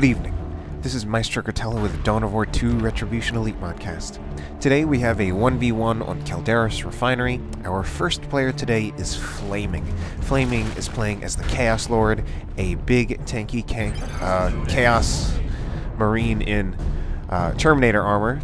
Good evening. This is Maestro Cortella with Dawn of War 2 Retribution Elite Modcast. Today we have a 1v1 on Calderis Refinery. Our first player today is Flaming. Flaming is playing as the Chaos Lord, a big tanky Chaos Marine in Terminator armor.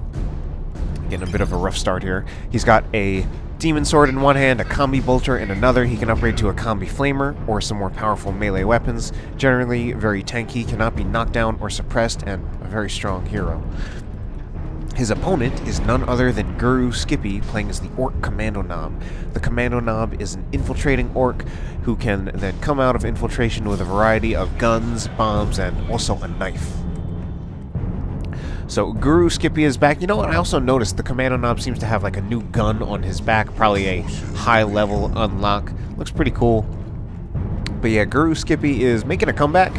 Getting a bit of a rough start here. He's got a Demon Sword in one hand, a Combi Bolter in another. He can upgrade to a Combi Flamer or some more powerful melee weapons. Generally very tanky, cannot be knocked down or suppressed, and a very strong hero. His opponent is none other than GuruSkippy, playing as the Orc Kommando Nob. The Kommando Nob is an infiltrating orc who can then come out of infiltration with a variety of guns, bombs, and also a knife. So GuruSkippy is back. You know what? I also noticed the Kommando Nob seems to have like a new gun on his back, probably a high-level unlock. Looks pretty cool. But yeah, GuruSkippy is making a comeback.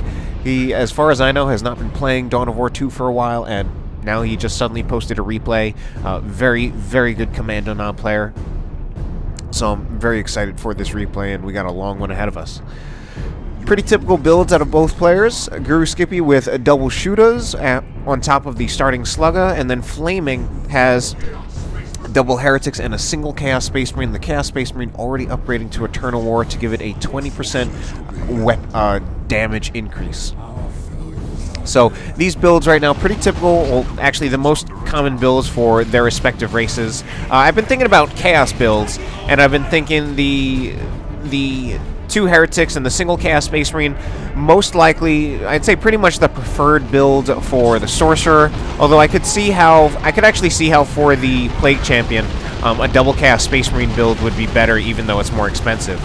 He, as far as I know, has not been playing Dawn of War 2 for a while, and now he just suddenly posted a replay. Very, very good Kommando Nob player. So I'm very excited for this replay, and we got a long one ahead of us. Pretty typical builds out of both players. GuruSkippy with double shooters on top of the starting slugger, and then Flaming has double heretics and a single Chaos Space Marine. The Chaos Space Marine already upgrading to Eternal War to give it a 20% damage increase. So these builds right now, pretty typical, well, actually the most common builds for their respective races. I've been thinking about Chaos builds, and I've been thinking the two heretics and the single Chaos Space Marine, most likely, I'd say pretty much the preferred build for the sorcerer. Although I could actually see how for the Plague Champion, a double Chaos Space Marine build would be better, even though it's more expensive.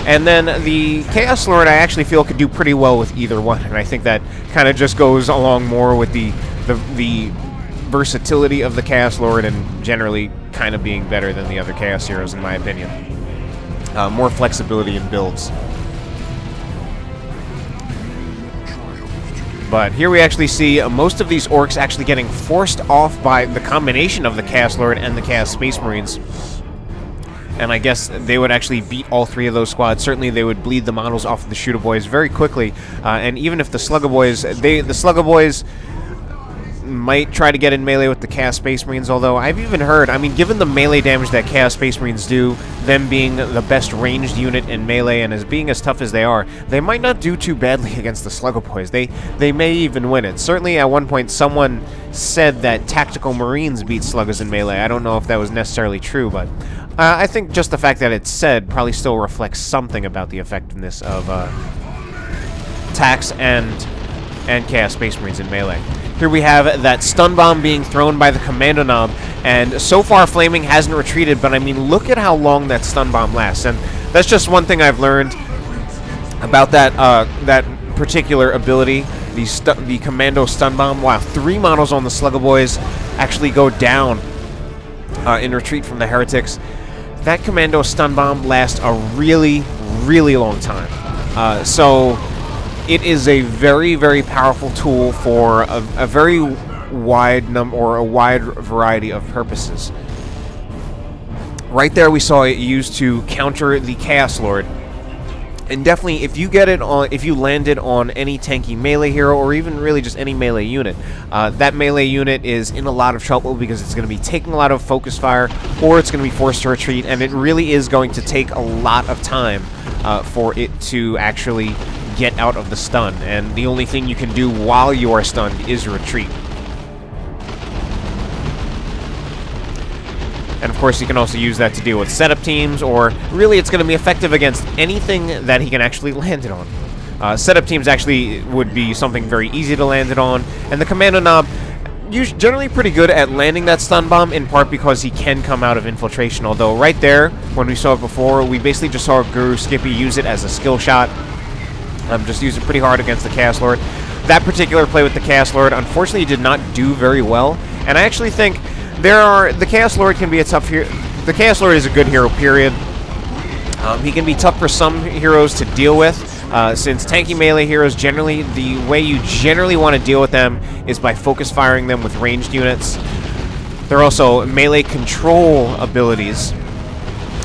And then the Chaos Lord, I actually feel could do pretty well with either one, and I think that kind of just goes along more with the versatility of the Chaos Lord, and generally kind of being better than the other Chaos heroes, in my opinion. More flexibility in builds. But here we actually see most of these orcs actually getting forced off by the combination of the Chaos Lord and the Chaos Space Marines. And I guess they would actually beat all three of those squads. Certainly they would bleed the models off of the Shooter Boys very quickly. And even if the Slugger Boys, the Slugger Boys might try to get in melee with the Chaos Space Marines, although I've even heard, I mean, given the melee damage that Chaos Space Marines do, them being the best ranged unit in melee and being as tough as they are, they might not do too badly against the Slugger Boys. They may even win it. Certainly at one point someone said that Tactical Marines beat Sluggers in melee. I don't know if that was necessarily true, but I think just the fact that it's said probably still reflects something about the effectiveness of Tax and Chaos Space Marines in melee. Here we have that stun bomb being thrown by the Kommando Nob, and so far Flaming hasn't retreated, but I mean, look at how long that stun bomb lasts, and that's just one thing I've learned about that particular ability, the Commando stun bomb. Wow, 3 models on the Slugger Boys actually go down in retreat from the heretics. That Commando stun bomb lasts a really, really long time. So it is a very, very powerful tool for a very wide wide variety of purposes. Right there we saw it used to counter the Chaos Lord. And definitely, if you landed on any tanky melee hero, or even really just any melee unit, that melee unit is in a lot of trouble because it's going to be taking a lot of focus fire, or it's going to be forced to retreat, and it really is going to take a lot of time for it to actually get out of the stun, and the only thing you can do while you are stunned is retreat. And of course you can also use that to deal with setup teams, or really it's going to be effective against anything that he can actually land it on. Setup teams actually would be something very easy to land it on, and the Kommando Nob generally pretty good at landing that stun bomb, in part because he can come out of infiltration, although right there, when we saw it before, we basically just saw GuruSkippy use it as a skill shot. Just used it pretty hard against the Chaos Lord. That particular play with the Chaos Lord, unfortunately, did not do very well. And I actually think the Chaos Lord can be a tough hero. The Chaos Lord is a good hero, period. He can be tough for some heroes to deal with, since tanky melee heroes, generally, the way you generally want to deal with them is by focus firing them with ranged units. There are also melee control abilities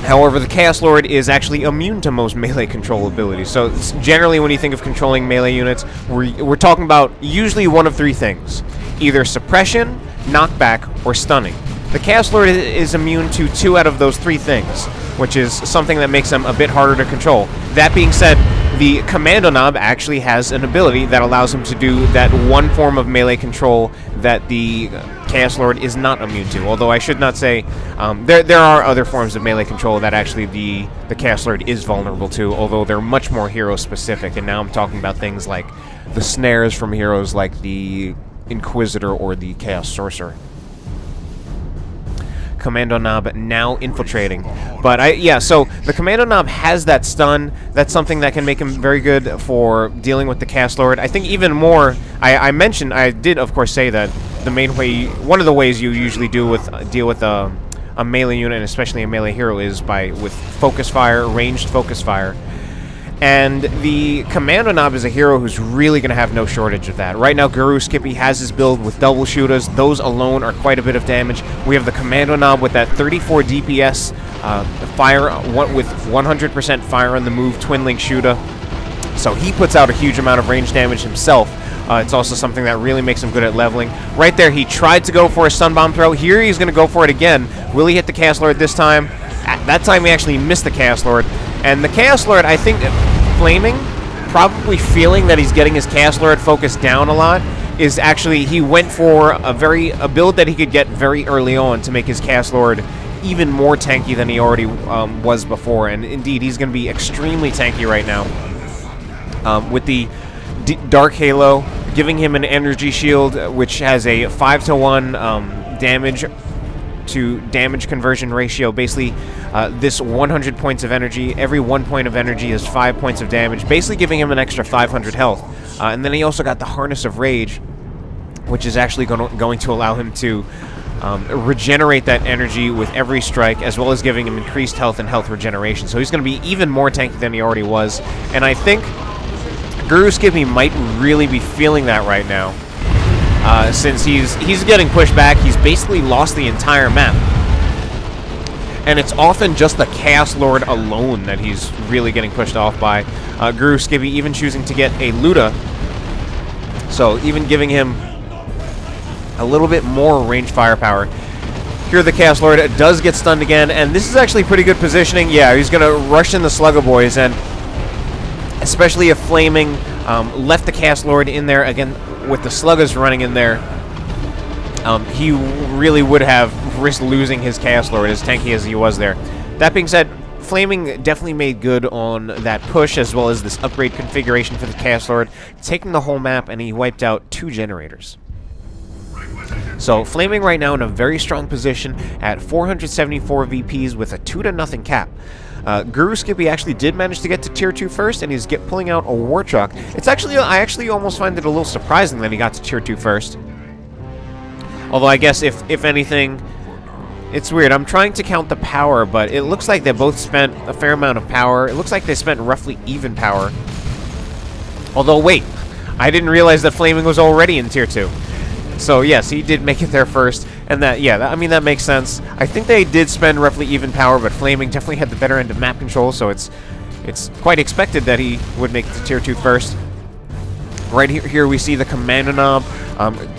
However, the Chaos Lord is actually immune to most melee control abilities. So generally when you think of controlling melee units, we're talking about usually one of three things. Either suppression, knockback, or stunning. The Chaos Lord is immune to 2 out of those 3 things, which is something that makes them a bit harder to control. That being said, the Kommando Nob actually has an ability that allows him to do that one form of melee control that the Chaos Lord is not immune to. Although I should not say, there are other forms of melee control that actually the Chaos Lord is vulnerable to, although they're much more hero-specific, and now I'm talking about things like the snares from heroes like the Inquisitor or the Chaos Sorcerer. Kommando Nob now infiltrating. But yeah, so the Kommando Nob has that stun. That's something that can make him very good for dealing with the Chaos Lord. I think even more, I did of course say that the main way, one of the ways you usually deal with a melee unit, and especially a melee hero, is with focus fire, ranged focus fire. And the Kommando Nob is a hero who's really going to have no shortage of that. Right now, GuruSkippy has his build with double shooters. Those alone are quite a bit of damage. We have the Kommando Nob with that 34 DPS fire with 100% fire on the move twin link shooter. So he puts out a huge amount of range damage himself. It's also something that really makes him good at leveling. Right there, he tried to go for a stun bomb throw. Here he's going to go for it again. Will he hit the Chaos Lord this time? At that time, he actually missed the Chaos Lord. And the Chaos Lord, I think, Flaming, probably feeling that he's getting his Chaos Lord focused down a lot, is actually, he went for a build that he could get very early on to make his Chaos Lord even more tanky than he already was before. And indeed, he's going to be extremely tanky right now. With the Dark Halo, giving him an energy shield, which has a 5-to-1 damage to damage conversion ratio. Basically, this 100 points of energy, every 1 point of energy is 5 points of damage, basically giving him an extra 500 health. And then he also got the Harness of Rage, which is actually going to allow him to regenerate that energy with every strike, as well as giving him increased health and health regeneration. So he's going to be even more tanky than he already was. And I think GuruSkippy might really be feeling that right now. Since he's getting pushed back, he's basically lost the entire map. And it's often just the Chaos Lord alone that he's really getting pushed off by. GuruSkippy even choosing to get a Luda, so even giving him a little bit more range firepower. Here the Chaos Lord does get stunned again, and this is actually pretty good positioning. Yeah, he's going to rush in the Slugger Boys, and especially if Flaming left the Chaos Lord in there again with the Sluggers running in there, he really would have risked losing his Chaos Lord, as tanky as he was there. That being said, Flaming definitely made good on that push, as well as this upgrade configuration for the Chaos Lord, taking the whole map, and he wiped out 2 generators. So Flaming right now in a very strong position at 474 VPs with a 2-0 cap. GuruSkippy actually did manage to get to Tier 2 first, and he's pulling out a War Truck. It's actually, I actually almost find it a little surprising that he got to Tier 2 first. Although I guess if anything, it's weird. I'm trying to count the power, but it looks like they both spent a fair amount of power. It looks like they spent roughly even power. Although, wait, I didn't realize that Flaming was already in Tier 2. So yes, he did make it there first, and that, yeah, I mean, that makes sense. I think they did spend roughly even power, but Flaming definitely had the better end of map control, so it's quite expected that he would make it to Tier 2 first. Right here we see the Kommando Nob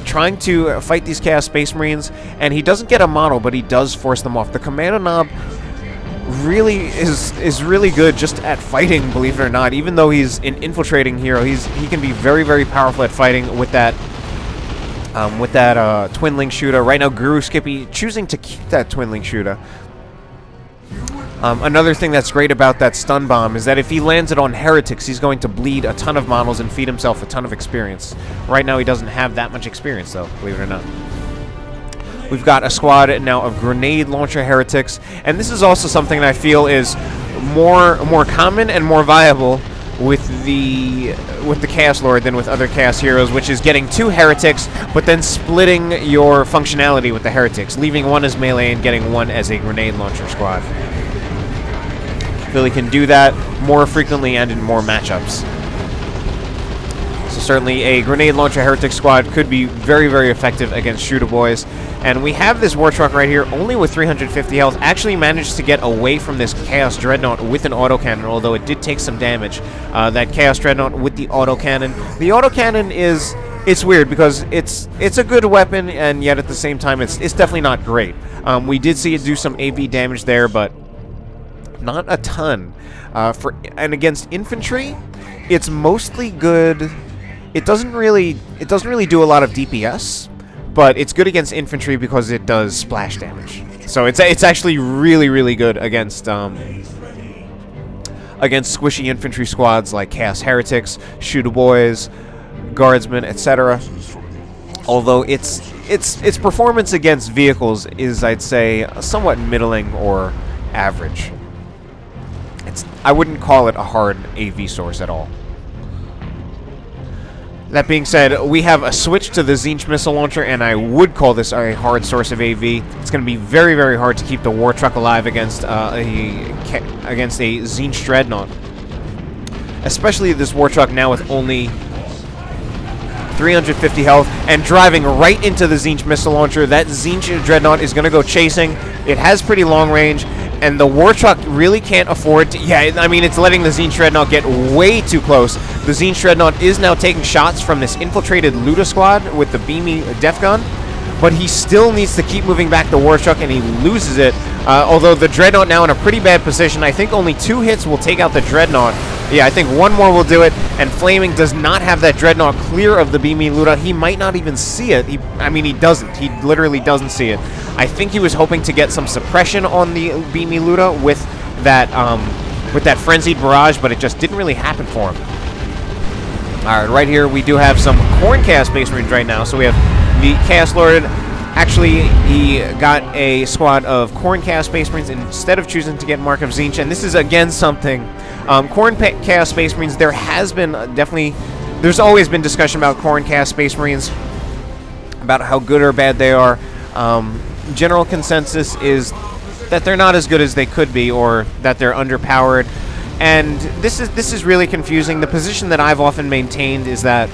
trying to fight these Chaos Space Marines, and he doesn't get a model, but he does force them off. The Kommando Nob really is really good just at fighting, believe it or not. Even though he's an infiltrating hero, he can be very, very powerful at fighting with that twin link shooter. Right now, GuruSkippy choosing to keep that twin link shooter. Another thing that's great about that stun bomb is that if he lands it on heretics, he's going to bleed a ton of models and feed himself a ton of experience. Right now, he doesn't have that much experience, though, believe it or not. We've got a squad now of grenade launcher heretics, and this is also something that I feel is more common and more viable with the Chaos Lord than with other Chaos heroes, which is getting 2 heretics, but then splitting your functionality with the heretics, leaving one as melee and getting one as a grenade launcher squad. Philly can do that more frequently and in more matchups. So certainly a grenade launcher heretic squad could be very, very effective against shooter boys. And we have this war truck right here, only with 350 health, actually managed to get away from this Chaos Dreadnought with an autocannon, although it did take some damage. That Chaos Dreadnought with the autocannon. The autocannon is... It's weird because it's a good weapon, and yet at the same time it's definitely not great. We did see it do some AV damage there, but not a ton. And against infantry, it's mostly good. It doesn't really do a lot of DPS, but it's good against infantry because it does splash damage. So it's actually really, really good against squishy infantry squads like Chaos Heretics, Shooter Boys, Guardsmen, etc. Although its performance against vehicles is, I'd say, somewhat middling or average. I wouldn't call it a hard AV source at all. That being said, we have a switch to the Tzeentch missile launcher, and I would call this a hard source of AV. It's going to be very, very hard to keep the war truck alive against a Tzeentch dreadnought, especially this war truck now with only 350 health and driving right into the Tzeentch missile launcher. That Tzeentch dreadnought is going to go chasing. It has pretty long range, and the war truck really can't afford to... Yeah, I mean, it's letting the Tzeentch dreadnought get way too close. The Tzeentch dreadnought is now taking shots from this infiltrated Luda squad with the beamy def gun, but he still needs to keep moving back the war truck, and he loses it. Although the dreadnought now in a pretty bad position. I think only 2 hits will take out the dreadnought. Yeah, I think 1 more will do it, and Flaming does not have that dreadnought clear of the beamy Luda. He might not even see it. I mean, he doesn't. He literally doesn't see it. I think he was hoping to get some suppression on the beamy Luda with that frenzied barrage, but it just didn't really happen for him. All right, right here we do have some Khorne Chaos Space Marines right now. So we have the Chaos Lord. Actually, he got a squad of Khorne Chaos Space Marines instead of choosing to get Mark of Tzeentch, and this is again something. Khorne Chaos Space Marines, there has been there's always been discussion about Khorne Chaos Space Marines, about how good or bad they are. General consensus is that they're not as good as they could be, or that they're underpowered, and this is really confusing. The position that I've often maintained is that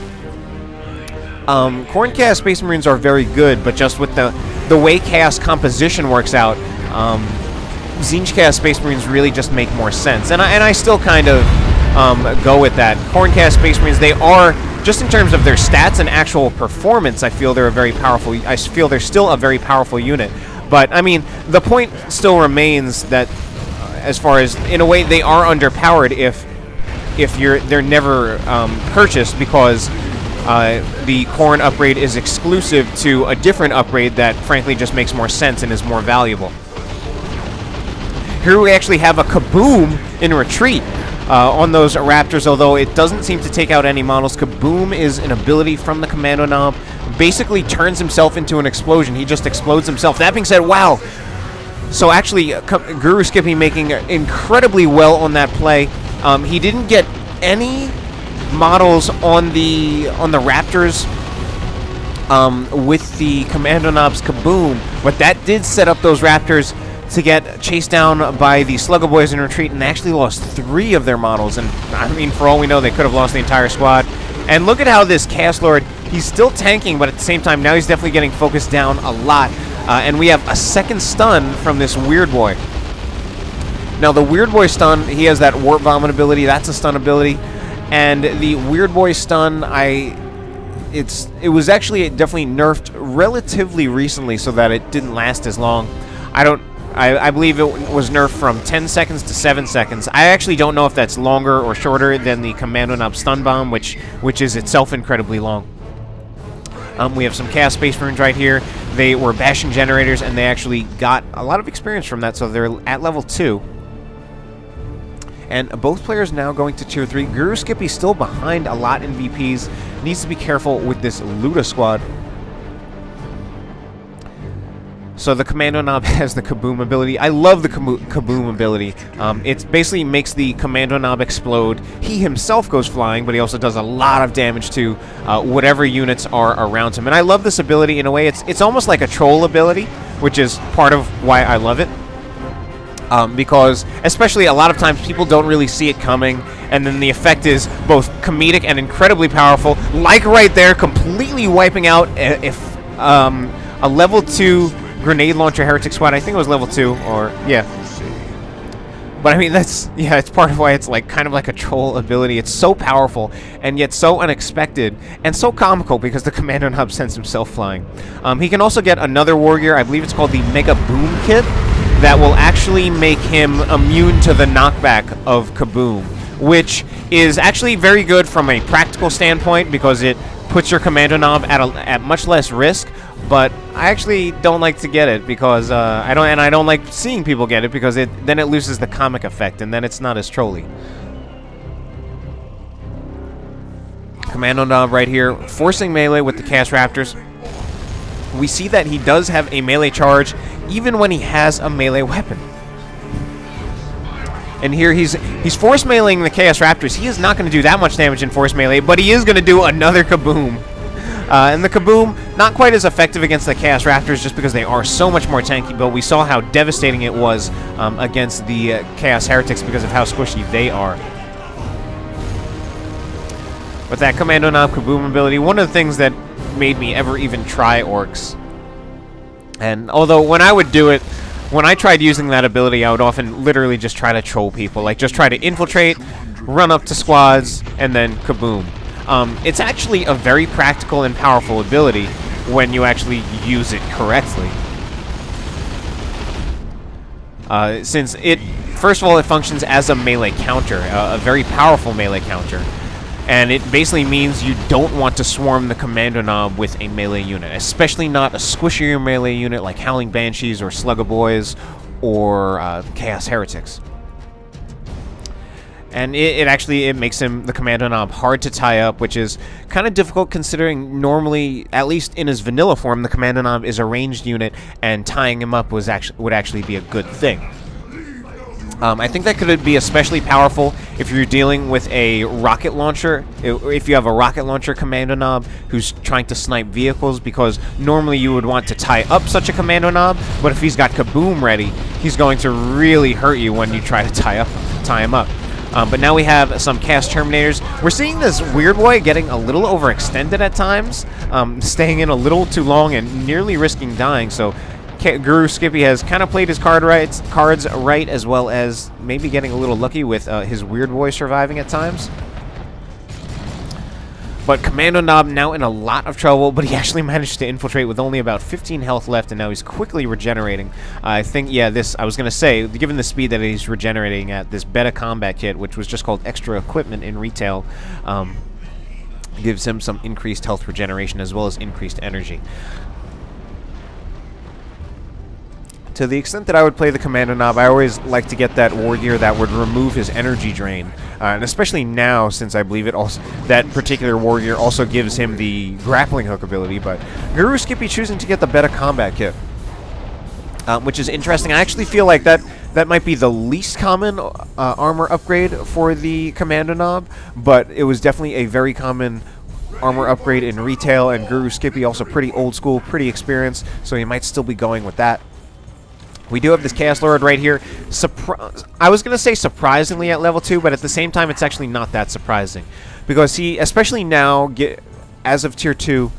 Khorne Chaos Space Marines are very good, but just with the way Chaos composition works out, Tzeentch Chaos Space Marines really just make more sense. And I still kind of go with that. Khorne Chaos Space Marines, they are, just in terms of their stats and actual performance, I feel they're still a very powerful unit. But, I mean, the point still remains that, as far as, in a way, they are underpowered if they're never purchased, because the Khorne upgrade is exclusive to a different upgrade that frankly just makes more sense and is more valuable. Here we actually have a Kaboom in retreat on those Raptors, although it doesn't seem to take out any models. Kaboom is an ability from the Kommando Nob. Basically turns himself into an explosion. He just explodes himself. That being said, wow. So actually, GuruSkippy making incredibly well on that play. He didn't get any models on the Raptors with the Kommando Nob's Kaboom, but that did set up those Raptors to get chased down by the Sluggo Boys in retreat, and they actually lost 3 of their models. And I mean, for all we know, they could have lost the entire squad. And look at how this Chaos Lord, he's still tanking, but at the same time, now he's definitely getting focused down a lot. And we have a second stun from this Weird Boy. Now, the Weird Boy stun, he has that Warp Vomit ability. That's a stun ability. And the Weird Boy stun, it was actually definitely nerfed relatively recently so that it didn't last as long. I believe it was nerfed from 10 seconds to 7 seconds. I actually don't know if that's longer or shorter than the Kommando Nob stun bomb, which is itself incredibly long. We have some Chaos Space Marines right here. They were bashing generators, and they actually got a lot of experience from that, so they're at level 2. And both players now going to Tier 3. GuruSkippy still behind a lot in VPs. Needs to be careful with this Luda squad. So the Kommando Nob has the Kaboom ability. I love the Kaboom ability. It basically makes the Kommando Nob explode. He himself goes flying, but he also does a lot of damage to whatever units are around him. And I love this ability in a way. It's almost like a troll ability, which is part of why I love it. Because especially a lot of times people don't really see it coming, and then the effect is both comedic and incredibly powerful. Like right there, completely wiping out a level 2 grenade launcher heretic squad. I think it was level 2, or yeah. But I mean, that's, yeah, it's part of why it's like kind of like a troll ability. It's so powerful and yet so unexpected and so comical because the Kommando Nob sends himself flying. He can also get another war gear. I believe it's called the Mega Boom Kit, that will actually make him immune to the knockback of Kaboom, which is actually very good from a practical standpoint because it puts your Kommando Nob at much less risk. But I actually don't like to get it because I don't like seeing people get it because then it loses the comic effect and then it's not as trolly. Kommando Nob right here, forcing melee with the Chaos Raptors. We see that he does have a melee charge even when he has a melee weapon. And here he's force meleeing the Chaos Raptors. He is not going to do that much damage in force melee, but he is going to do another Kaboom. And the Kaboom, not quite as effective against the Chaos Raptors just because they are so much more tanky, but we saw how devastating it was against the Chaos Heretics because of how squishy they are. With that Kommando Nob Kaboom ability, one of the things that made me ever even try orcs. And although when I would do it, when I tried using that ability, I would often literally just try to troll people. Like, just try to infiltrate, run up to squads, and then Kaboom. It's actually a very practical and powerful ability when you actually use it correctly. Since it, first of all, it functions as a melee counter, a very powerful melee counter. And it basically means you don't want to swarm the Kommando Nob with a melee unit, especially not a squishier melee unit like Howling Banshees or Slugga Boys or Chaos Heretics. And it actually makes the Kommando Nob hard to tie up, which is kind of difficult considering normally, at least in his vanilla form, the Kommando Nob is a ranged unit, and tying him up would actually be a good thing. I think that could be especially powerful if you're dealing with a rocket launcher, if you have a rocket launcher Kommando Nob who's trying to snipe vehicles, because normally you would want to tie up such a Kommando Nob, but if he's got Kaboom ready, he's going to really hurt you when you try to tie him up. But now we have some cast Terminators. We're seeing this weird boy getting a little overextended at times, staying in a little too long and nearly risking dying, so GuruSkippy has kind of played his cards right, as well as maybe getting a little lucky with his weird boy surviving at times. But Kommando Nob now in a lot of trouble, but he actually managed to infiltrate with only about 15 health left, and now he's quickly regenerating. I think, yeah, I was going to say, given the speed that he's regenerating at, this beta combat kit, which was just called extra equipment in retail, gives him some increased health regeneration as well as increased energy. To the extent that I would play the Kommando Nob, I always like to get that war gear that would remove his energy drain. And especially now, since I believe that particular war gear also gives him the grappling hook ability, but GuruSkippy choosing to get the Beta Combat Kit, which is interesting. I actually feel like that might be the least common armor upgrade for the Kommando Nob, but it was definitely a very common armor upgrade in retail, and GuruSkippy also pretty old school, pretty experienced, so he might still be going with that. We do have this Chaos Lord right here. I was going to say surprisingly at level 2, but at the same time, it's actually not that surprising. Because he, especially now, as of Tier 2,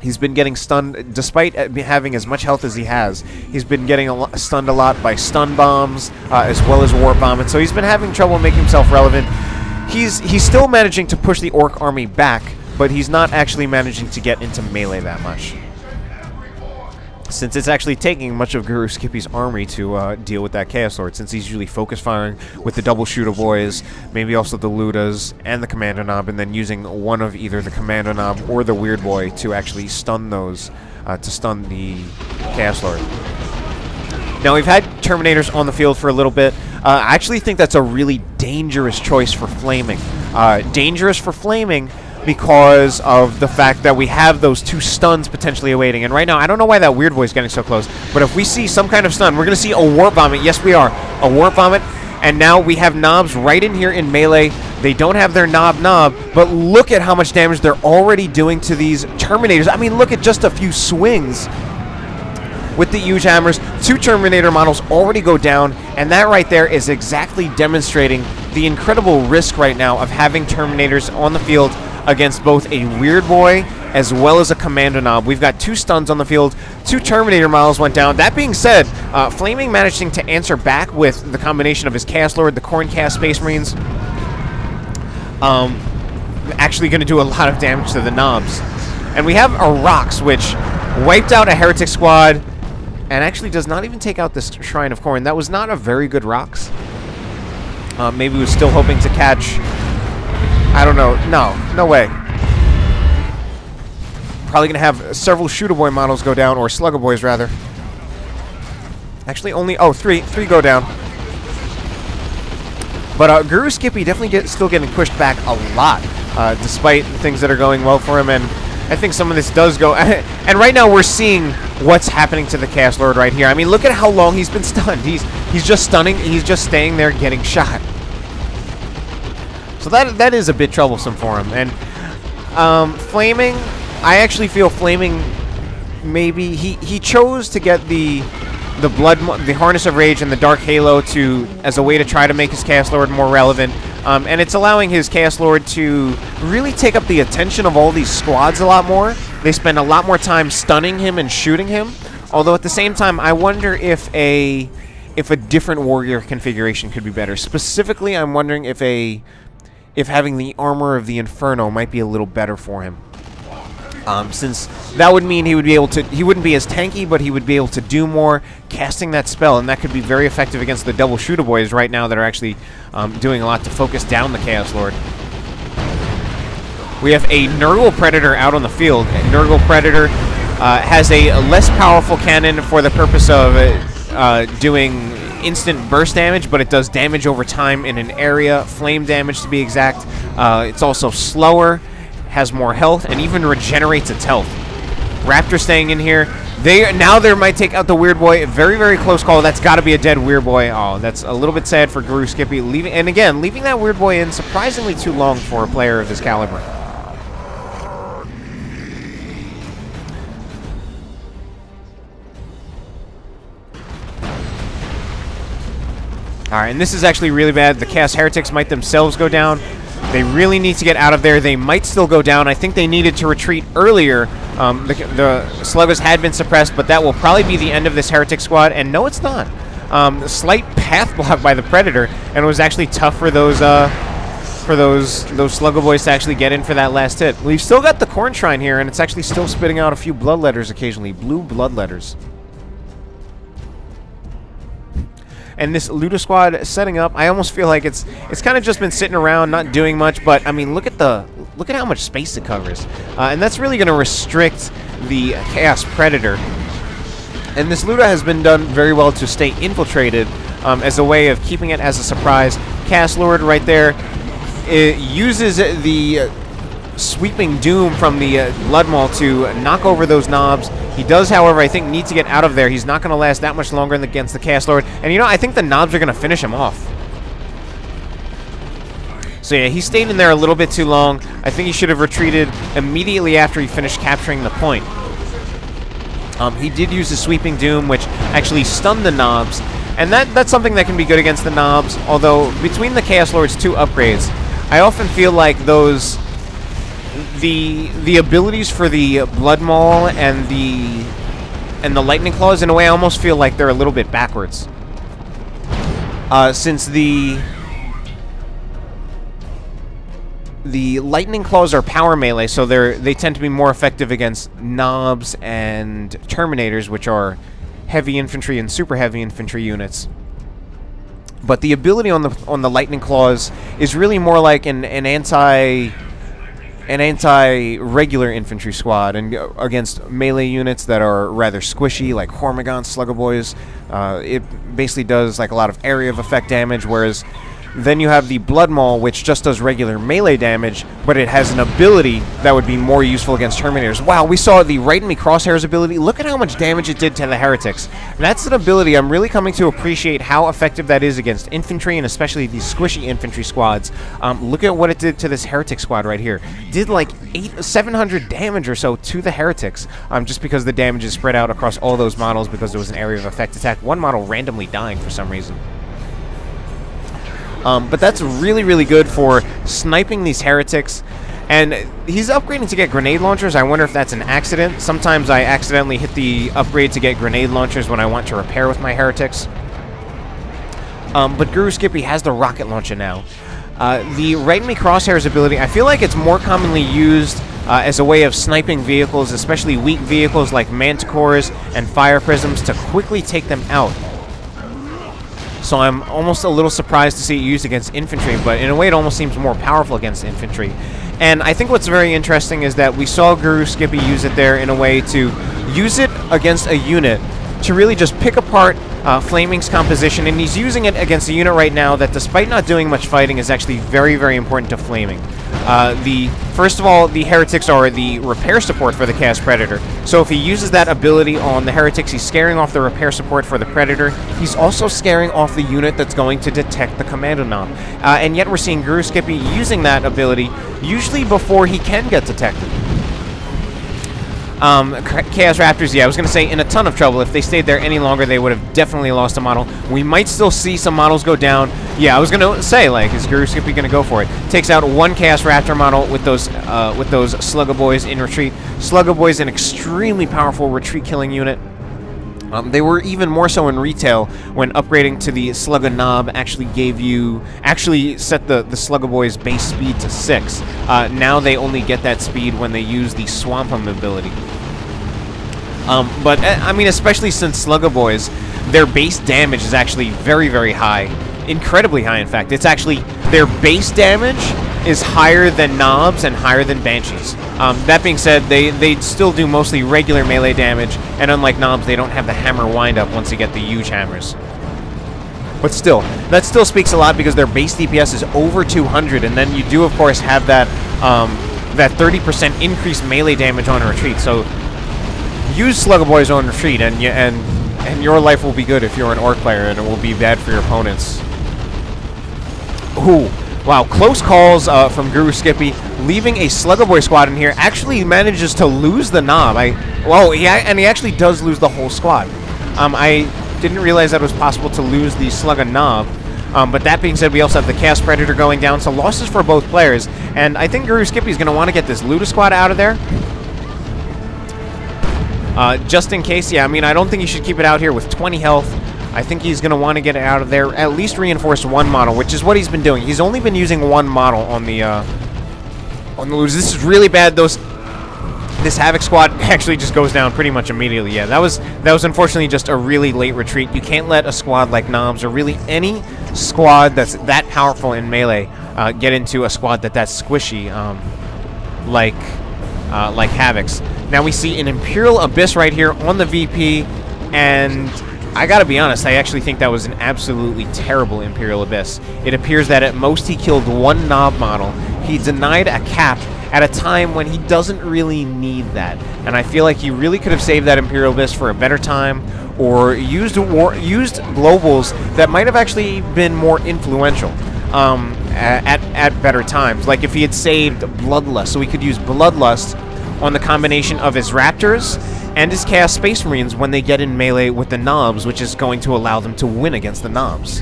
he's been getting stunned, despite having as much health as he has. He's been getting stunned a lot by stun bombs, as well as warp bomb, and so he's been having trouble making himself relevant. He's still managing to push the Orc army back, but he's not actually managing to get into melee that much, since it's actually taking much of GuruSkippy's army to deal with that Chaos Lord, since he's usually focus firing with the double shooter boys, maybe also the Ludas and the Kommando Nob, and then using one of either the Kommando Nob or the Weird Boy to actually stun those, to stun the Chaos Lord. Now, we've had Terminators on the field for a little bit. I actually think that's a really dangerous choice for flaming. Dangerous for flaming because of the fact that we have those 2 stuns potentially awaiting. And right now, I don't know why that Weird Boy is getting so close, but if we see some kind of stun, we're going to see a Warp Vomit. Yes, we are. A Warp Vomit. And now we have Nobs right in here in melee. They don't have their Nob, but look at how much damage they're already doing to these Terminators. I mean, look at just a few swings. with the huge hammers. 2 Terminator models already go down, and that right there is exactly demonstrating the incredible risk right now of having Terminators on the field against both a Weird Boy as well as a Kommando Nob. We've got 2 stuns on the field. 2 Terminator models went down. That being said, Flaming managing to answer back with the combination of his Chaos Lord, the Corncast Space Marines. Actually going to do a lot of damage to the Nobs. And we have a Rocks, which wiped out a Heretic squad and actually does not even take out this Shrine of Khorne. That was not a very good Rocks. Maybe he was still hoping to catch... I don't know. No way. Probably going to have several Shooter Boy models go down, or Slugger Boys, rather. Actually, only... Oh, three go down. But GuruSkippy definitely still getting pushed back a lot, despite things that are going well for him. And I think some of this does go... And right now we're seeing what's happening to the Chaos Lord right here. I mean, look at how long he's been stunned. He's just stunning. He's just staying there getting shot. So that is a bit troublesome for him. And Flaming... I actually feel Flaming, maybe he chose to get the Harness of Rage and the Dark Halo as a way to try to make his Chaos Lord more relevant, and it's allowing his Chaos Lord to really take up the attention of all these squads a lot more. They spend a lot more time stunning him and shooting him. Although at the same time, I wonder if a different warrior configuration could be better. Specifically, I'm wondering if having the Armor of the Inferno might be a little better for him. Since that would mean he wouldn't be as tanky, but he would be able to do more casting that spell, and that could be very effective against the double Shooter Boys right now that are actually doing a lot to focus down the Chaos Lord. We have a Nurgle Predator out on the field. Nurgle Predator has a less powerful cannon for the purpose of doing instant burst damage, but it does damage over time in an area, flame damage to be exact. It's also slower, has more health, and even regenerates its health. Raptor staying in here. They might take out the Weird Boy. Very, very close call. That's got to be a dead Weird Boy. Oh, that's a little bit sad for GuruSkippy. Leaving that Weird Boy in surprisingly too long for a player of this caliber. Alright, and this is actually really bad. The Chaos Heretics might themselves go down. They really need to get out of there. They might still go down. I think they needed to retreat earlier. The Sluggers had been suppressed, but that will probably be the end of this Heretic squad. And no, it's not. Slight path block by the Predator, and it was actually tough for those Slugger Boys to actually get in for that last hit. We've still got the Khorne Shrine here, and it's actually still spitting out a few bloodletters occasionally. Blue bloodletters. And this Luda squad setting up, I almost feel like it's kind of just been sitting around, not doing much. But I mean, look at how much space it covers, and that's really going to restrict the Chaos Predator. And this Luda has been done very well to stay infiltrated as a way of keeping it as a surprise. Chaos Lord right there, it uses the Sweeping Doom from the Blood Maul to knock over those Nobs. He does, however, I think, need to get out of there. He's not going to last that much longer against the Chaos Lord. And, you know, I think the Nobs are going to finish him off. So, yeah, he stayed in there a little bit too long. I think he should have retreated immediately after he finished capturing the point. He did use the Sweeping Doom, which actually stunned the Nobs. And that's something that can be good against the Nobs. Although, between the Chaos Lord's 2 upgrades, I often feel like those... The abilities for the Blood Maul and the Lightning Claws, in a way, I almost feel like they're a little bit backwards. Since the Lightning Claws are power melee, so they tend to be more effective against Nobs and Terminators, which are heavy infantry and super heavy infantry units. But the ability on the Lightning Claws is really more like an anti-regular infantry squad, and against melee units that are rather squishy, like Hormigaunt Slugger Boys. It basically does like a lot of area of effect damage, whereas Then you have the Blood Maul, which just does regular melee damage, but it has an ability that would be more useful against Terminators. Wow, we saw the Right Enemy Crosshairs ability. Look at how much damage it did to the Heretics. That's an ability I'm really coming to appreciate how effective that is against infantry, and especially these squishy infantry squads. Look at what it did to this Heretic squad right here. Did like 700 damage or so to the Heretics, just because the damage is spread out across all those models because there was an area of effect attack. One model randomly dying for some reason. But that's really, really good for sniping these Heretics. And he's upgrading to get grenade launchers. I wonder if that's an accident. Sometimes I accidentally hit the upgrade to get grenade launchers when I want to repair with my Heretics. But GuruSkippy has the rocket launcher now. The Right Enemy Crosshairs ability, I feel like it's more commonly used as a way of sniping vehicles, especially weak vehicles like Manticores and Fire Prisms, to quickly take them out. So I'm almost a little surprised to see it used against infantry, but in a way it almost seems more powerful against infantry. And I think what's very interesting is that we saw GuruSkippy use it there in a way to use it against a unit to really just pick apart Flaming's composition, and he's using it against a unit right now that, despite not doing much fighting, is actually very, very important to Flaming. First of all, the Heretics are the repair support for the Chaos Predator. So if he uses that ability on the Heretics, he's scaring off the repair support for the Predator. He's also scaring off the unit that's going to detect the Kommando Nob. And yet we're seeing GuruSkippy using that ability, usually before he can get detected. Chaos Raptors, yeah, I was going to say, in a ton of trouble. If they stayed there any longer, they would have definitely lost a model. We might still see some models go down. Yeah, I was going to say, like, is GuruSkippy going to go for it? Takes out one Chaos Raptor model with those Slugga Boys in retreat. Slugga Boys, an extremely powerful retreat-killing unit. They were even more so in retail when upgrading to the Slugga Nob actually set the Slugga Boys base speed to 6. Now they only get that speed when they use the Swamp 'em ability. But I mean, especially since Slugga Boys, their base damage is actually very, very high. Incredibly high, in fact. It's actually, their base damage is higher than Nobs and higher than Banshees. That being said, they still do mostly regular melee damage, and unlike Nobs, they don't have the hammer wind-up once you get the huge hammers. But still, that still speaks a lot because their base DPS is over 200, and then you do, of course, have that that 30% increased melee damage on retreat. So use Slugga Boys on retreat, and your life will be good if you're an Orc player, and it will be bad for your opponents. Ooh. Wow, close calls from GuruSkippy, leaving a Slugga Boy squad in here. Actually manages to lose the Nob. And he actually does lose the whole squad. I didn't realize that it was possible to lose the Slugga Nob. But that being said, we also have the Chaos Predator going down, so losses for both players. And I think GuruSkippy is going to want to get this Luda squad out of there. Just in case, yeah, I mean, I don't think you should keep it out here with 20 health. I think he's going to want to get it out of there, at least reinforce one model, which is what he's been doing. He's only been using one model on the Ludas. This is really bad. This Havoc squad actually just goes down pretty much immediately. Yeah, that was unfortunately just a really late retreat. You can't let a squad like Nobs, or really any squad that's that powerful in melee, get into a squad that's squishy, like Havocs. Now we see an Imperial Abyss right here on the VP, and I gotta be honest, I actually think that was an absolutely terrible Imperial Abyss. It appears that at most he killed one Nob model. He denied a cap at a time when he doesn't really need that. And I feel like he really could have saved that Imperial Abyss for a better time, or used globals that might have actually been more influential at better times. Like if he had saved Bloodlust, so he could use Bloodlust on the combination of his Raptors and his Chaos Space Marines when they get in melee with the Nobs, which is going to allow them to win against the Nobs.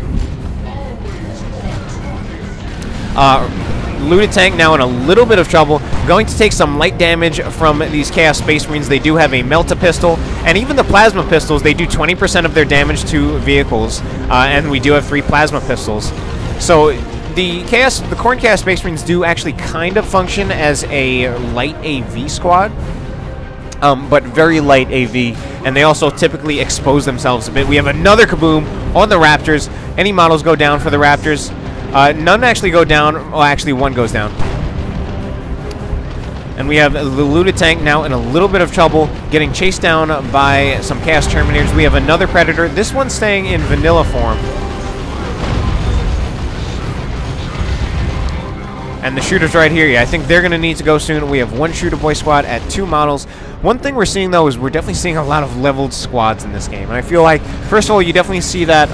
Luda Tank now in a little bit of trouble, going to take some light damage from these Chaos Space Marines. They do have a Melta Pistol, and even the Plasma Pistols, they do 20% of their damage to vehicles, and we do have 3 Plasma Pistols. So the Khorne Chaos Space Marines do actually kind of function as a light AV squad. But very light AV, and they also typically expose themselves a bit. We have another kaboom on the Raptors. Any models go down for the Raptors? None actually go down. Well, actually, one goes down. And we have the Luda Tank now in a little bit of trouble, getting chased down by some Chaos Terminators. We have another Predator. This one's staying in vanilla form. And the shooters right here, yeah, I think they're going to need to go soon. We have one shooter boy squad at 2 models. One thing we're seeing, though, is we're definitely seeing a lot of leveled squads in this game. And I feel like, first of all, you definitely see that,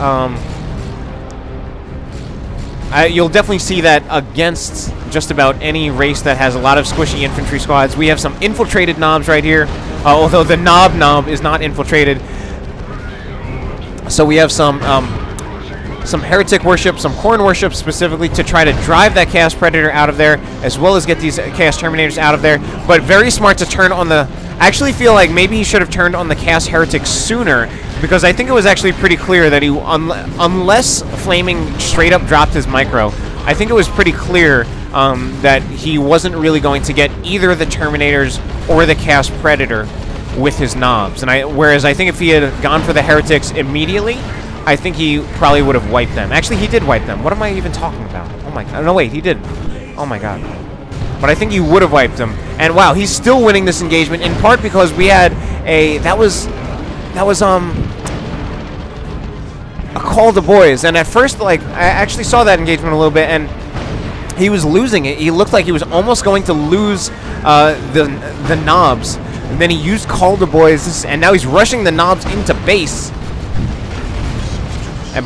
you'll definitely see that against just about any race that has a lot of squishy infantry squads. We have some infiltrated knobs right here, although the knob is not infiltrated. So we have some heretic worship, some corn worship specifically to try to drive that Chaos Predator out of there, as well as get these Chaos Terminators out of there. But very smart to turn on the... I actually feel like maybe he should have turned on the Chaos Heretic sooner, because I think it was actually pretty clear that he, unless Flaming straight up dropped his micro, I think it was pretty clear that he wasn't really going to get either the Terminators or the Chaos Predator with his knobs. And whereas I think if he had gone for the Heretics immediately, I think he probably would have wiped them. Actually, he did wipe them. What am I even talking about? Oh my god. No, wait, he didn't. Oh my god. But I think he would have wiped them. And wow, he's still winning this engagement, in part because we had a... That was a call to boys. And at first, like, I actually saw that engagement a little bit, and he was losing it. He looked like he was almost going to lose the knobs. And then he used call to boys, and now he's rushing the knobs into base.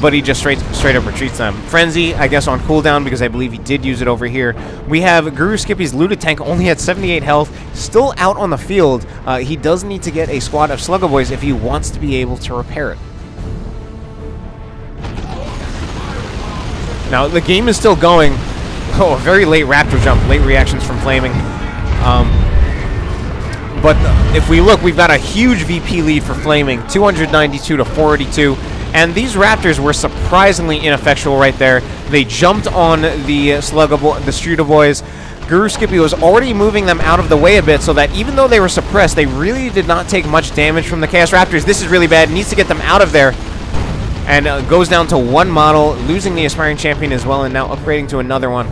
But he just straight up retreats them. Frenzy, I guess, on cooldown, because I believe he did use it over here. We have GuruSkippy's looted tank, only at 78 health, still out on the field. He does need to get a squad of Slugger Boys if he wants to be able to repair it. Now, the game is still going. Oh, a very late Raptor jump, late reactions from Flaming. But if we look, we've got a huge VP lead for Flaming, 292 to 482. And these Raptors were surprisingly ineffectual right there. They jumped on the Shooter Boys. GuruSkippy was already moving them out of the way a bit, so that even though they were suppressed, they really did not take much damage from the Chaos Raptors. This is really bad. Needs to get them out of there. And goes down to 1 model, losing the Aspiring Champion as well, and now upgrading to another one.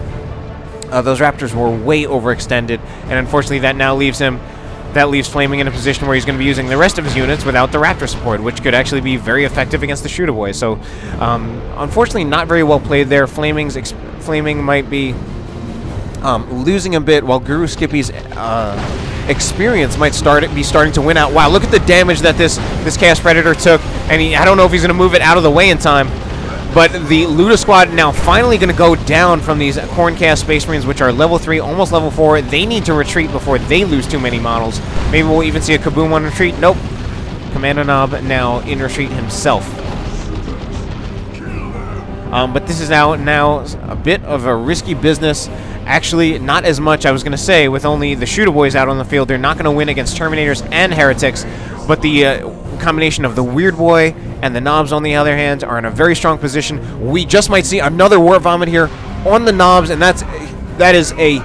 Those Raptors were way overextended, and unfortunately that now leaves him... That leaves Flaming in a position where he's going to be using the rest of his units without the Raptor support, which could actually be very effective against the Shooter Boys. So, unfortunately, not very well played there. Flaming might be losing a bit, while GuruSkippy's experience might be starting to win out. Wow, look at the damage that this Chaos Predator took, and I don't know if he's going to move it out of the way in time. But the Luda squad now finally going to go down from these Corn Chaos Space Marines, which are level 3, almost level 4. They need to retreat before they lose too many models. Maybe we'll even see a Kaboom on retreat. Nope. Kommando Nob now in retreat himself. But this is now a bit of a risky business. Actually, not as much, I was going to say, with only the Shooter Boys out on the field. They're not going to win against Terminators and Heretics. But the combination of the Weird Boy and the Knobs, on the other hand, are in a very strong position. We just might see another War Vomit here on the Knobs, and that is a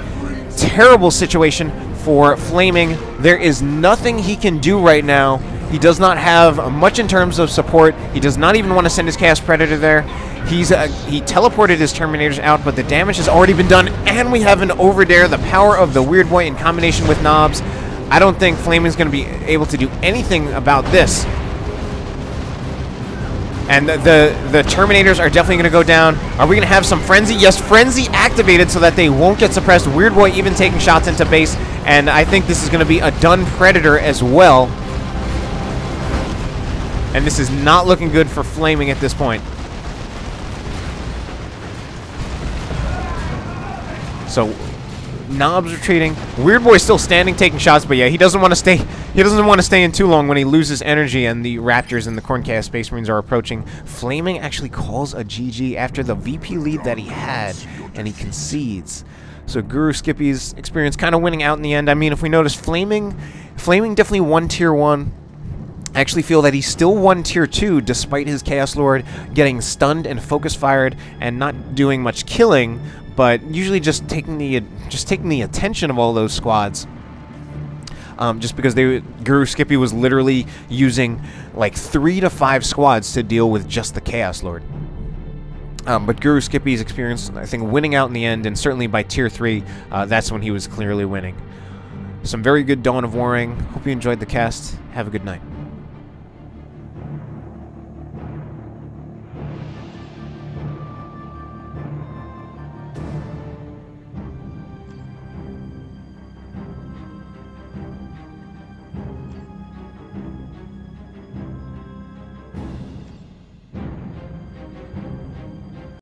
terrible situation for Flaming. There is nothing he can do right now. He does not have much in terms of support. He does not even want to send his Chaos Predator there. He teleported his Terminators out, but the damage has already been done, and we have an Overdare, the power of the Weird Boy in combination with Knobs. I don't think Flaming's going to be able to do anything about this. And the Terminators are definitely going to go down. Are we going to have some Frenzy? Yes, Frenzy activated so that they won't get suppressed. Weird Boy even taking shots into base. And I think this is going to be a done Predator as well. And this is not looking good for Flaming at this point. So... Knobs retreating. Weird Boy still standing, taking shots, but yeah, he doesn't want to stay. He doesn't want to stay in too long when he loses energy, and the Raptors and the Corn Chaos Space Marines are approaching. Flaming actually calls a GG after the VP lead that he had, and he concedes. So GuruSkippy's experience kind of winning out in the end. I mean, if we notice, Flaming definitely won Tier 1. I actually feel that he still won Tier 2 despite his Chaos Lord getting stunned and focus fired and not doing much killing, but usually just taking the attention of all those squads. Just because GuruSkippy was literally using like 3 to 5 squads to deal with just the Chaos Lord. But GuruSkippy's experience, I think, winning out in the end, and certainly by Tier 3, that's when he was clearly winning. Some very good Dawn of Warring. Hope you enjoyed the cast. Have a good night.